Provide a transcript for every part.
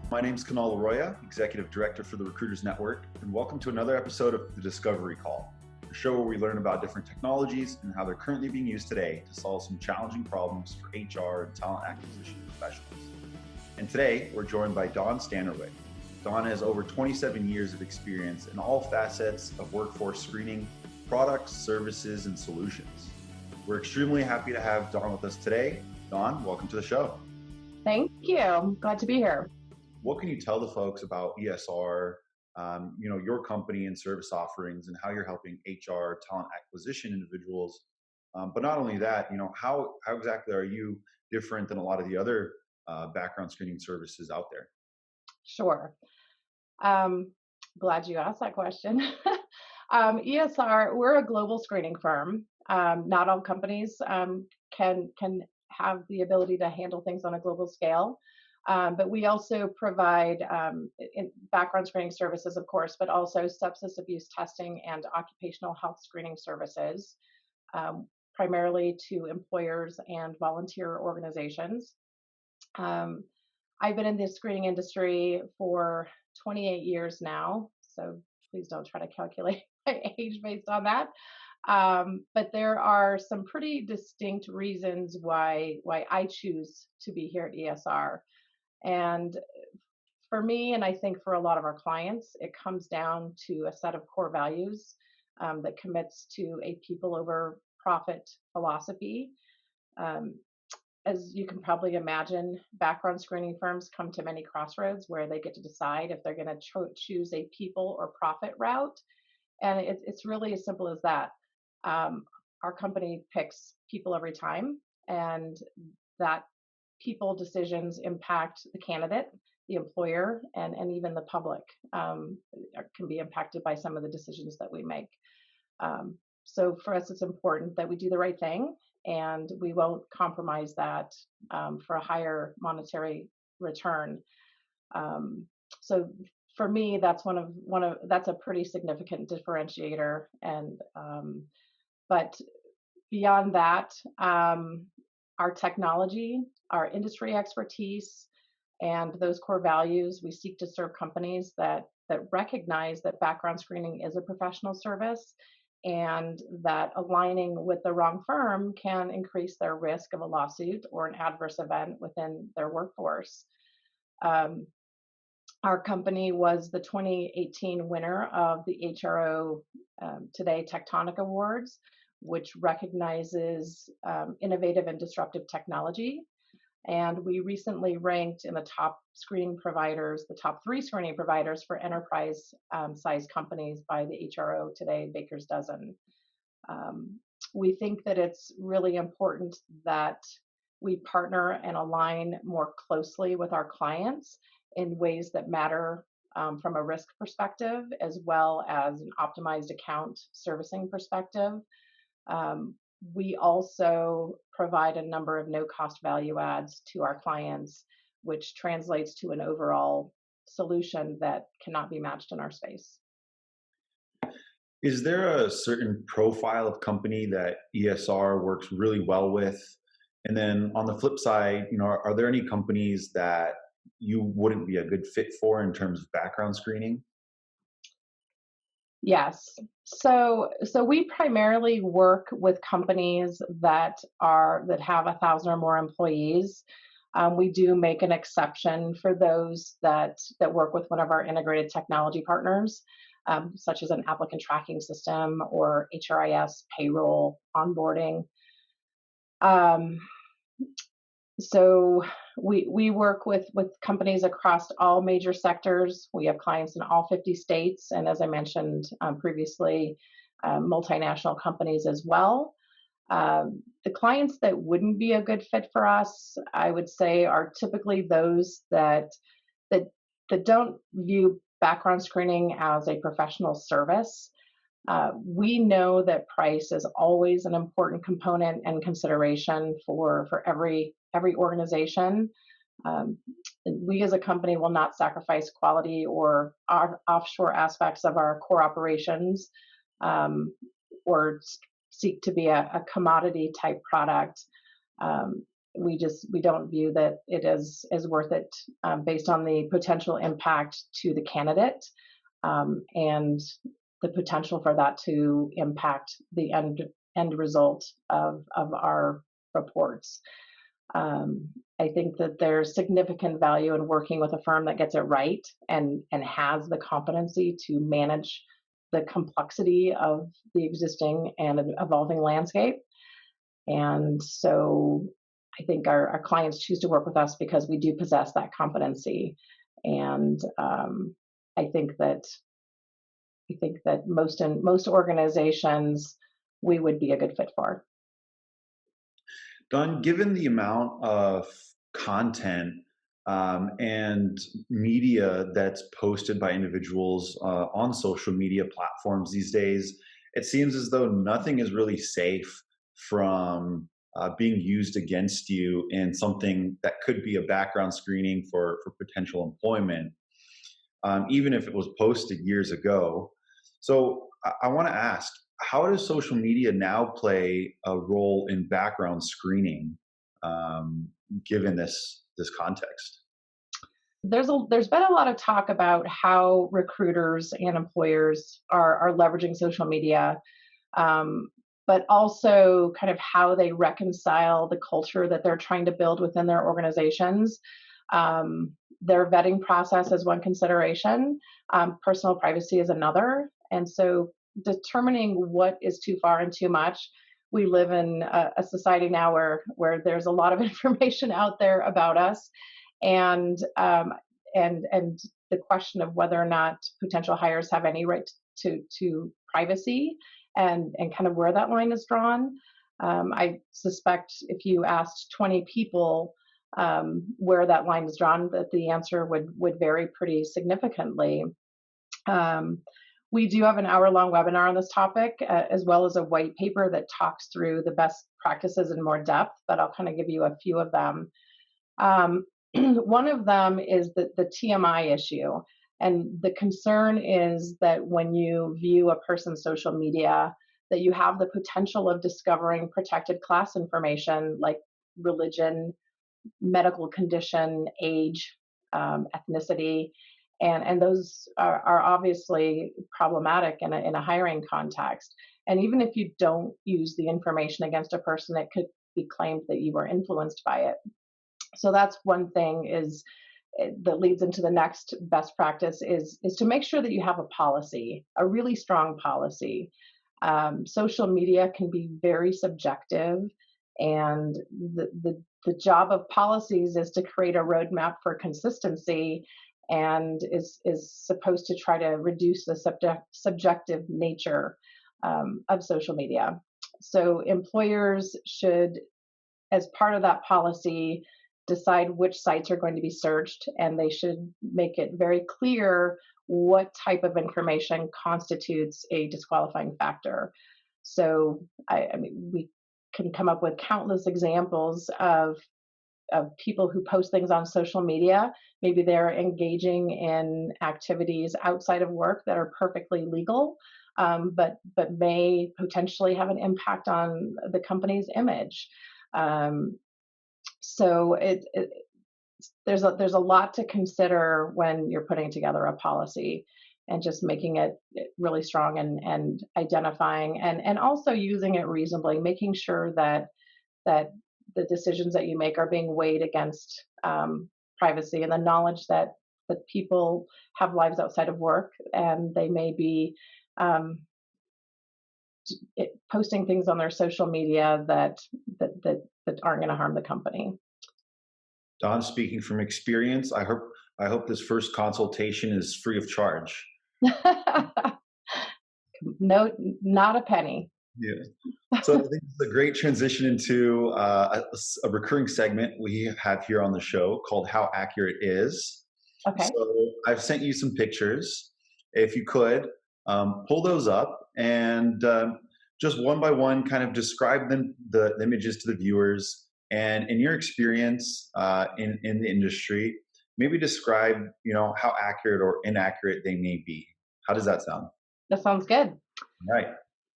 My name is Kunal Arroya, Executive Director for the Recruiters Network, and welcome to another episode of The Discovery Call, a show where we learn about different technologies and how they're currently being used today to solve some challenging problems for HR and talent acquisition professionals. And today, we're joined by Dawn Stannerwick. Dawn has over 27 years of experience in all facets of workforce screening, products, services, and solutions. We're extremely happy to have Dawn with us today. Dawn, welcome to the show. Thank you. I'm glad to be here. What can you tell the folks about ESR, your company and service offerings, and how you're helping HR talent acquisition individuals? But not only that, how exactly are you different than a lot of the other background screening services out there? Sure. Glad you asked that question. ESR, we're a global screening firm. Not all companies can have the ability to handle things on a global scale. But we also provide background screening services, of course, but also substance abuse testing and occupational health screening services, primarily to employers and volunteer organizations. I've been in the screening industry for 28 years now, so please don't try to calculate my age based on that. But there are some pretty distinct reasons why I choose to be here at ESR. And for me, and I think for a lot of our clients, it comes down to a set of core values that commits to a people over profit philosophy. As you can probably imagine, background screening firms come to many crossroads where they get to decide if they're going to choose a people or profit route. And it's really as simple as that. Our company picks people every time, and that people decisions impact the candidate, the employer, and even the public can be impacted by some of the decisions that we make. So for us, it's important that we do the right thing, and we won't compromise that for a higher monetary return. So for me, that's that's a pretty significant differentiator. And but beyond that, our technology, our industry expertise, and those core values, we seek to serve companies that recognize that background screening is a professional service, and that aligning with the wrong firm can increase their risk of a lawsuit or an adverse event within their workforce. Our company was the 2018 winner of the HRO Today Tectonic Awards, which recognizes innovative and disruptive technology. And we recently ranked in the top screening providers, the top 3 screening providers for enterprise size companies by the HRO Today Baker's Dozen. We think that it's really important that we partner and align more closely with our clients in ways that matter from a risk perspective, as well as an optimized account servicing perspective. We also provide a number of no-cost value adds to our clients, which translates to an overall solution that cannot be matched in our space. Is there a certain profile of company that ESR works really well with? And then on the flip side, are there any companies that you wouldn't be a good fit for in terms of background screening? Yes. So we primarily work with companies that have 1,000 or more employees. We do make an exception for those that work with one of our integrated technology partners, such as an applicant tracking system or HRIS, payroll, onboarding. So we work with companies across all major sectors. We have clients in all 50 states, and as I mentioned previously, multinational companies as well. The clients that wouldn't be a good fit for us, I would say, are typically those that don't view background screening as a professional service. We know that price is always an important component and consideration for every organization. We as a company will not sacrifice quality or our offshore aspects of our core operations or seek to be a commodity type product. we don't view that it is worth it, based on the potential impact to the candidate, and the potential for that to impact the end result of our reports. I think that there's significant value in working with a firm that gets it right and has the competency to manage the complexity of the existing and evolving landscape. And so I think our clients choose to work with us because we do possess that competency. And I think that most organizations we would be a good fit for. Don, given the amount of content and media that's posted by individuals on social media platforms these days, it seems as though nothing is really safe from being used against you in something that could be a background screening for potential employment, even if it was posted years ago. So I want to ask, how does social media now play a role in background screening, given this context? There's been a lot of talk about how recruiters and employers are leveraging social media, um, but also kind of how they reconcile the culture that they're trying to build within their organizations. Their vetting process is one consideration, personal privacy is another. And so determining what is too far and too much. We live in a society now where there's a lot of information out there about us, and and the question of whether or not potential hires have any right to privacy, and kind of where that line is drawn. I suspect if you asked 20 people where that line is drawn, that the answer would vary pretty significantly. Um, we do have an hour-long webinar on this topic, as well as a white paper that talks through the best practices in more depth, but I'll kind of give you a few of them. Um, one of them is the TMI issue. And the concern is that when you view a person's social media, that you have the potential of discovering protected class information like religion, medical condition, age, ethnicity, and those are obviously problematic in a hiring context. And even if you don't use the information against a person, it could be claimed that you were influenced by it. So that's one thing that leads into the next best practice is to make sure that you have a policy, a really strong policy. Social media can be very subjective, and the job of policies is to create a roadmap for consistency, and is supposed to try to reduce the subjective nature of social media. So employers should, as part of that policy, decide which sites are going to be searched, and they should make it very clear what type of information constitutes a disqualifying factor. So, I mean, we can come up with countless examples of people who post things on social media. Maybe they're engaging in activities outside of work that are perfectly legal, but may potentially have an impact on the company's image. Um, so there's a lot to consider when you're putting together a policy, and just making it really strong, and identifying and also using it reasonably, making sure that the decisions that you make are being weighed against privacy, and the knowledge that people have lives outside of work, and they may be um, posting things on their social media that aren't going to harm the company. Don, speaking from experience, I hope this first consultation is free of charge. No, not a penny. Yeah. So I think it's a great transition into a recurring segment we have here on the show called How Accurate Is. Okay. So I've sent you some pictures. If you could pull those up and just one by one kind of describe the images to the viewers. And in your experience in the industry, maybe describe how accurate or inaccurate they may be. How does that sound? That sounds good. Right.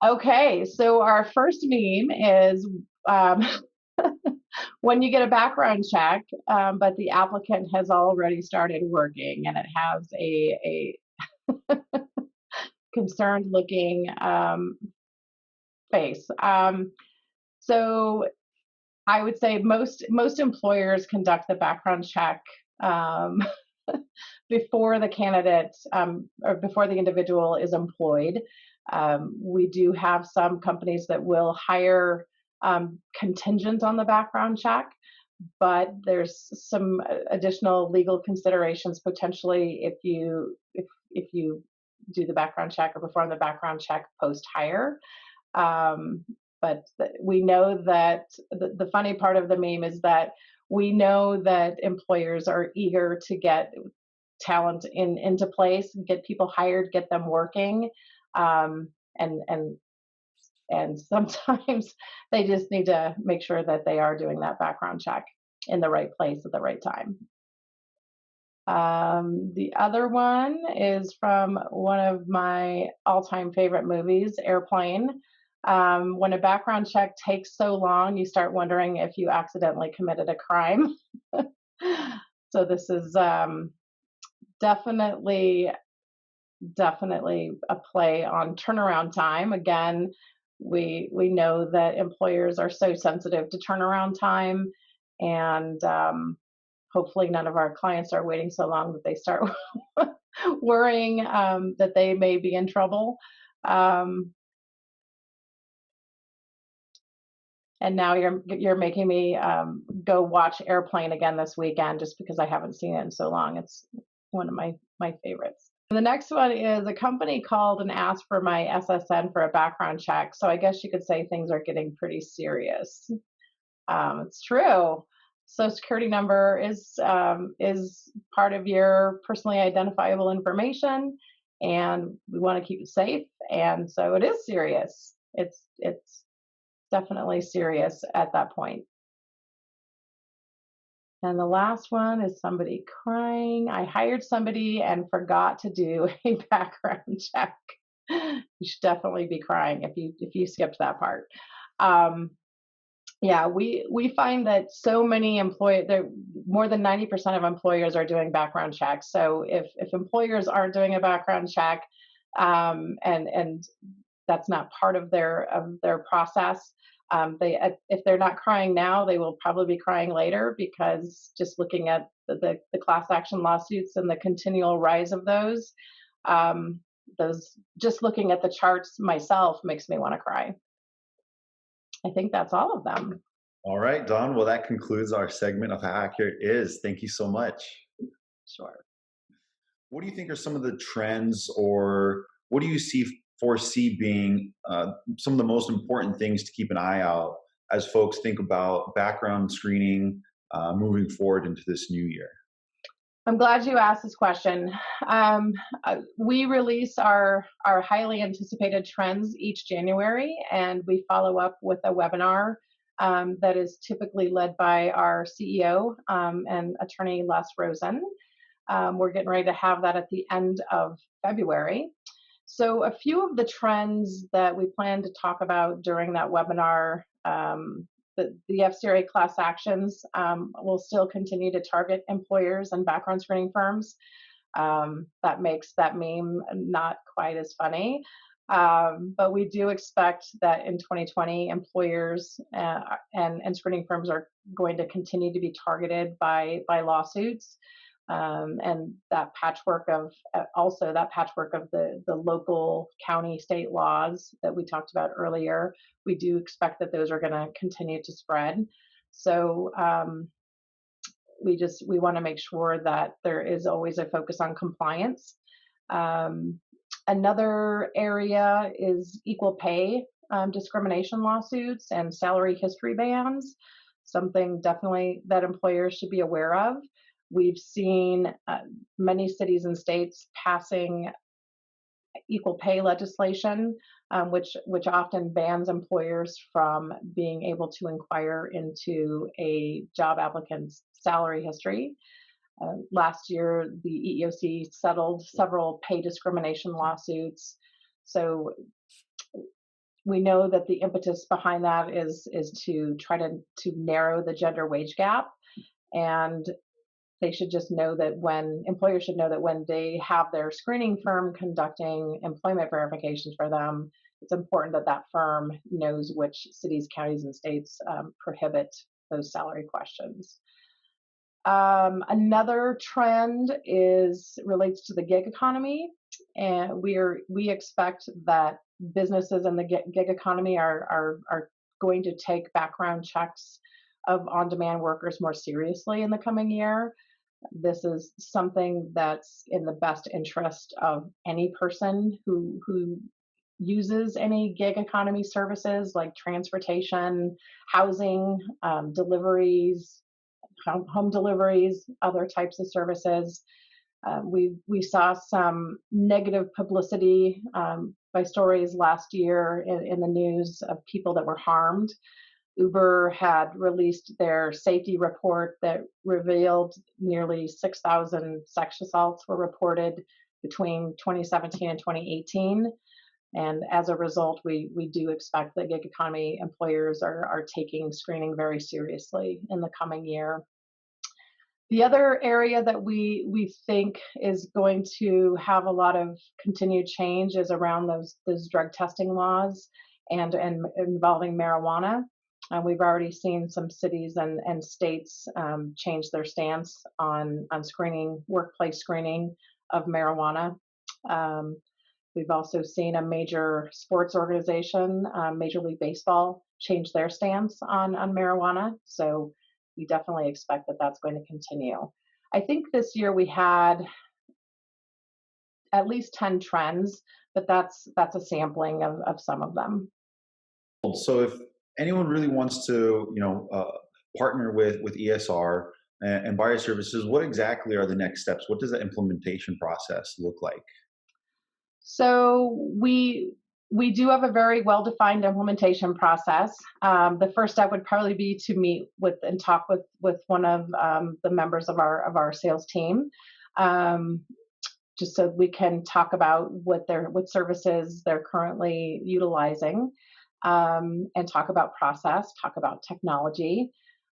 Okay, so our first meme is um, when you get a background check, but the applicant has already started working and it has a concerned looking face. So I would say most employers conduct the background check um, before the candidate or before the individual is employed. We do have some companies that will hire contingent on the background check, but there's some additional legal considerations potentially if you do the background check or perform the background check post hire. Um, but we know that the funny part of the meme is that we know that employers are eager to get talent into place, get people hired, get them working, um, and and and sometimes they just need to make sure that they are doing that background check in the right place at the right time. The other one is from one of my all-time favorite movies, Airplane. When a background check takes so long, you start wondering if you accidentally committed a crime. So this is definitely definitely a play on turnaround time. Again, we know that employers are so sensitive to turnaround time, and hopefully none of our clients are waiting so long that they start worrying that they may be in trouble. Um, and now you're making me go watch Airplane again this weekend just because I haven't seen it in so long. It's one of my favorites. The next one is a company called and asked for my SSN for a background check. So I guess you could say things are getting pretty serious. It's true. Social security number is part of your personally identifiable information, and we want to keep it safe. And so it is serious. It's definitely serious at that point. And the last one is somebody crying. I hired somebody and forgot to do a background check. You should definitely be crying if you skipped that part. Um, yeah, we find that so many there more than 90% of employers are doing background checks. So if employers aren't doing a background check, and that's not part of their process. They if they're not crying now, they will probably be crying later because just looking at the class action lawsuits and the continual rise of um, those just looking at the charts myself makes me want to cry. I think that's all of them. All right, Don. Well, that concludes our segment of How Accurate Is. Thank you so much. Sure. What do you think are some of the trends, or what do you foresee being some of the most important things to keep an eye out as folks think about background screening moving forward into this new year? I'm glad you asked this question. We release our highly anticipated trends each January, and we follow up with a webinar that is typically led by our CEO and attorney Les Rosen. We're getting ready to have that at the end of February. So, a few of the trends that we plan to talk about during that webinar, the FCRA class actions will still continue to target employers and background screening firms. That makes that meme not quite as funny. But we do expect that in 2020, employers and screening firms are going to continue to be targeted by lawsuits. And that patchwork of also that patchwork of the local, county, state laws that we talked about earlier. We do expect that those are going to continue to spread. So we want to make sure that there is always a focus on compliance. Another area is equal pay discrimination lawsuits and salary history bans. Something definitely that employers should be aware of. We've seen many cities and states passing equal pay legislation, which often bans employers from being able to inquire into a job applicant's salary history. Last year, the EEOC settled several pay discrimination lawsuits. So We know that the impetus behind that is to try to narrow the gender wage gap, and they should just know that when employers should know that when they have their screening firm conducting employment verifications for them, it's important that that firm knows which cities, counties, and states prohibit those salary questions. Another trend is relates to the gig economy, and we expect that businesses in the gig economy are going to take background checks of on-demand workers more seriously in the coming year. This is something that's in the best interest of any person who uses any gig economy services like transportation, housing, deliveries, home deliveries, other types of services. We saw some negative publicity by stories last year in the news of people that were harmed. Uber had released their safety report that revealed nearly 6,000 sex assaults were reported between 2017 and 2018. And as a result, we do expect that gig economy employers are taking screening very seriously in the coming year. The other area that we think is going to have a lot of continued change is around those drug testing laws and involving marijuana. We've already seen some cities and states change their stance on screening, workplace screening of marijuana. Um, we've also seen a major sports organization, Major League Baseball, change their stance on marijuana. So we definitely expect that that's going to continue. I think this year we had at least 10 trends, but that's a sampling of some of them. So if anyone really wants to, partner with ESR and buy your services, what exactly are the next steps? What does the implementation process look like? So we do have a very well defined implementation process. The first step would probably be to meet with and talk with one of the members of our sales team, um, just so we can talk about what services they're currently utilizing, and talk about process, talk about technology.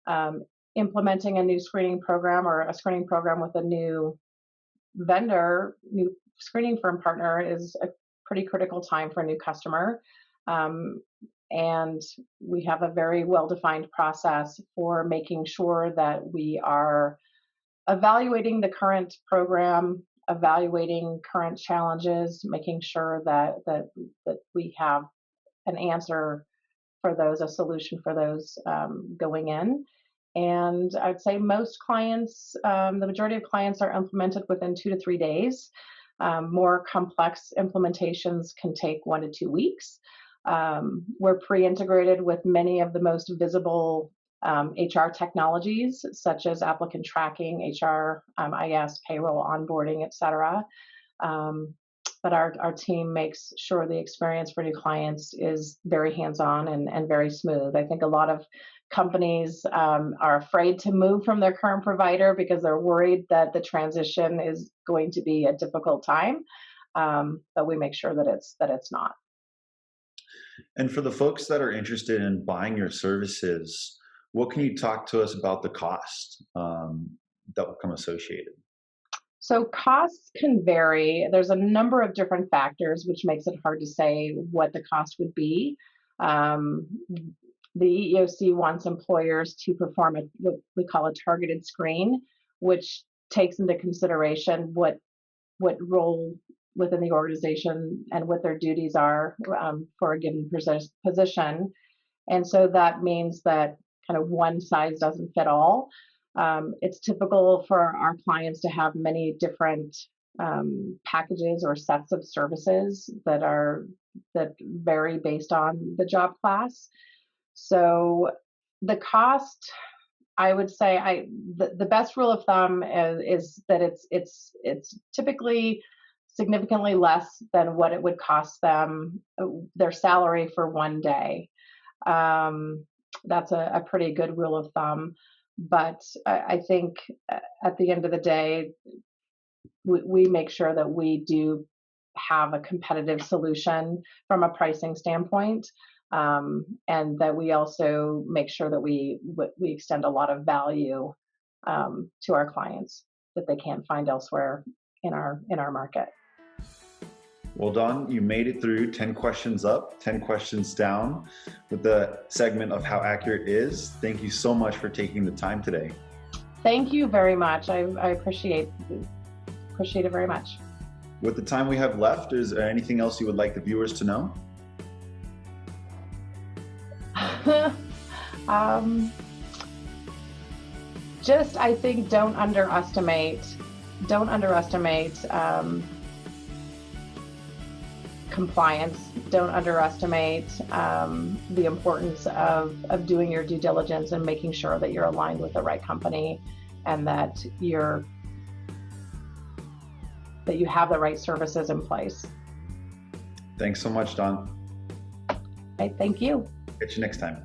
Um, Implementing a new screening program or a screening program with a new vendor, new screening firm partner is a pretty critical time for a new customer. Um, and we have a very well defined process for making sure that we are evaluating the current program, evaluating current challenges, making sure that we have an answer for those, a solution for those going in. And I'd say most clients, the majority of clients are implemented within 2 to 3 days. More complex implementations can take 1 to 2 weeks. We're pre-integrated with many of the most visible HR technologies, such as applicant tracking, HR, IS, payroll, onboarding, et cetera. Um, but our team makes sure the experience for new clients is very hands-on and very smooth. I think a lot of companies are afraid to move from their current provider because they're worried that the transition is going to be a difficult time. But we make sure that it's not. And for the folks that are interested in buying your services, what can you talk to us about the cost that will come associated? So costs can vary. There's a number of different factors, which makes it hard to say what the cost would be. Um, the EEOC wants employers to perform what we call a targeted screen, which takes into consideration what role within the organization and what their duties are for a given position. And so that means that kind of one size doesn't fit all. It's typical for our clients to have many different packages or sets of services that vary based on the job class. So the cost, I would say, the best rule of thumb is that it's typically significantly less than what it would cost them their salary for one day. Um, that's a pretty good rule of thumb. But I think at the end of the day, we make sure that we do have a competitive solution from a pricing standpoint, and that we also make sure that we extend a lot of value to our clients that they can't find elsewhere in our market. Well, Dawn, you made it through 10 questions up, 10 questions down with the segment of how accurate is. Thank you so much for taking the time today. Thank you very much. I appreciate it very much. With the time we have left, is there anything else you would like the viewers to know? Just, I think, don't underestimate compliance. Don't underestimate the importance of doing your due diligence and making sure that you're aligned with the right company, and that you have the right services in place. Thanks so much, Dawn. Thank you. Catch you next time.